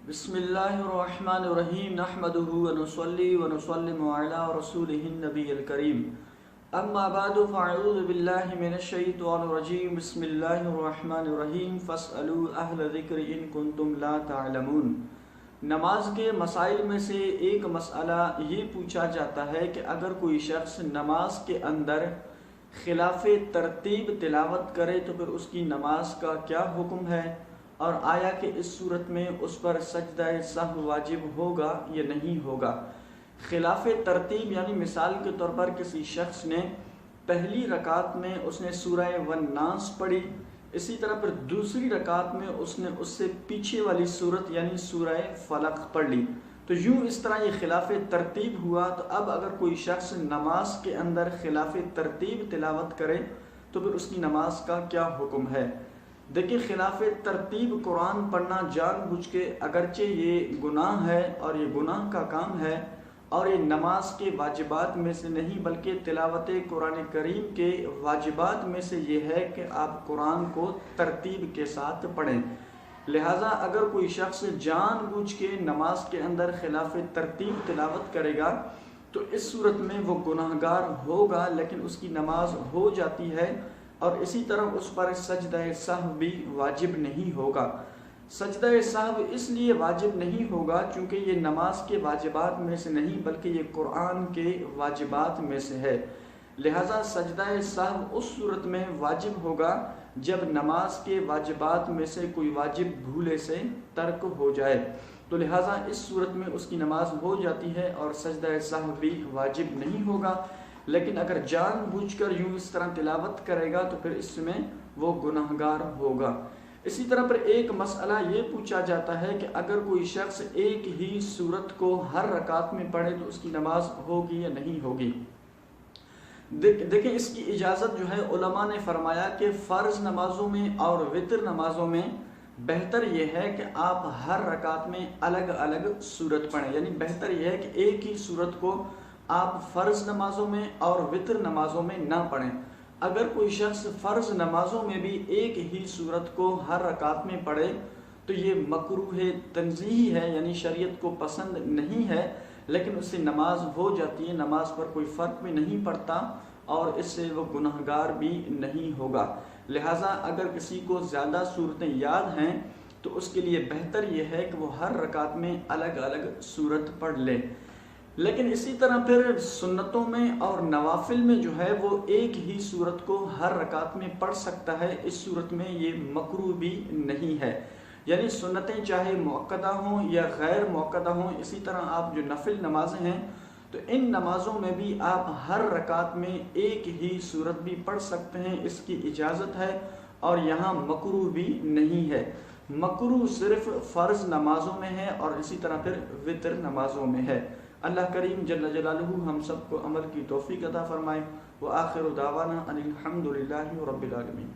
بسم اللہ الرحمن الرحیم نحمده ونصلی ونسلم علی رسولہ النبی الکریم اما بعد فاعوذ باللہ من الشیطان الرجیم بسم اللہ الرحمن الرحیم فاسألوا اہل ذکر ان کنتم لا تعلمون۔ نماز کے مسائل میں سے ایک مسئلہ یہ پوچھا جاتا ہے کہ اگر کوئی شخص نماز کے اندر خلاف ترتیب تلاوت کرے تو پھر اس کی نماز کا کیا حکم ہے، اور آیا کہ اس صورت میں اس پر سجدہ سہو واجب ہوگا یا نہیں ہوگا۔ خلاف ترتیب یعنی مثال کے طور پر کسی شخص نے پہلی رکعت میں اس نے سورہ والناس پڑھی، اسی طرح پھر دوسری رکعت میں اس نے اس سے پیچھے والی سورت یعنی سورہ فلق پڑھ لی، تو یوں اس طرح یہ خلاف ترتیب ہوا۔ تو اب اگر کوئی شخص نماز کے اندر خلاف ترتیب تلاوت کرے تو پھر اس کی نماز کا کیا حکم ہے۔ دیکھیں، خلاف ترتیب قرآن پڑھنا جان بوجھ کے اگرچہ یہ گناہ ہے اور یہ گناہ کا کام ہے، اور یہ نماز کے واجبات میں سے نہیں بلکہ تلاوت قرآن کریم کے واجبات میں سے یہ ہے کہ آپ قرآن کو ترتیب کے ساتھ پڑھیں۔ لہٰذا اگر کوئی شخص جان بوجھ کے نماز کے اندر خلاف ترتیب تلاوت کرے گا تو اس صورت میں وہ گناہگار ہوگا، لیکن اس کی نماز ہو جاتی ہے، اور اسی طرح اس پر سجدہ سہو بھی واجب نہیں ہوگا۔ سجدہ سہو اس لیے واجب نہیں ہوگا چونکہ یہ نماز کے واجبات میں سے نہیں بلکہ یہ قرآن کے واجبات میں سے ہے۔ لہٰذا سجدہ سہو اس صورت میں واجب ہوگا جب نماز کے واجبات میں سے کوئی واجب بھولے سے ترک ہو جائے، تو لہٰذا اس صورت میں اس کی نماز ہو جاتی ہے اور سجدہ سہو بھی واجب نہیں ہوگا۔ لیکن اگر جان بوجھ کر یوں اس طرح تلاوت کرے گا تو پھر اس میں وہ گناہگار ہوگا۔ اسی طرح پر ایک مسئلہ یہ پوچھا جاتا ہے کہ اگر کوئی شخص ایک ہی سورت کو ہر رکعت میں پڑھے تو اس کی نماز ہوگی یا نہیں ہوگی۔ دیکھیں، اس کی اجازت جو ہے علماء نے فرمایا کہ فرض نمازوں میں اور وتر نمازوں میں بہتر یہ ہے کہ آپ ہر رکعت میں الگ الگ سورت پڑھیں، یعنی بہتر یہ ہے کہ ایک ہی سورت کو آپ فرض نمازوں میں اور وتر نمازوں میں نہ پڑھیں۔ اگر کوئی شخص فرض نمازوں میں بھی ایک ہی سورت کو ہر رکعت میں پڑھے تو یہ مکروہ تنزیہی ہے، یعنی شریعت کو پسند نہیں ہے، لیکن اس سے نماز ہو جاتی ہے، نماز پر کوئی فرق بھی نہیں پڑتا اور اس سے وہ گناہگار بھی نہیں ہوگا۔ لہٰذا اگر کسی کو زیادہ صورتیں یاد ہیں تو اس کے لیے بہتر یہ ہے کہ وہ ہر رکعت میں الگ الگ سورت پڑھ لے۔ لیکن اسی طرح پھر سنتوں میں اور نوافل میں جو ہے وہ ایک ہی سورت کو ہر رکعت میں پڑھ سکتا ہے، اس صورت میں یہ مکروہ بھی نہیں ہے۔ یعنی سنتیں چاہے مؤکدہ ہوں یا غیر مؤکدہ ہوں، اسی طرح آپ جو نفل نمازیں ہیں تو ان نمازوں میں بھی آپ ہر رکعت میں ایک ہی سورت بھی پڑھ سکتے ہیں، اس کی اجازت ہے، اور یہاں مکروہ بھی نہیں ہے۔ مکروہ صرف فرض نمازوں میں ہے اور اسی طرح پھر وتر نمازوں میں ہے۔ اللہ کریم جل جلالہ ہم سب کو عمل کی توفیق عطا فرمائے۔ وآخر دعوانا ان الحمد للہ رب العالمین۔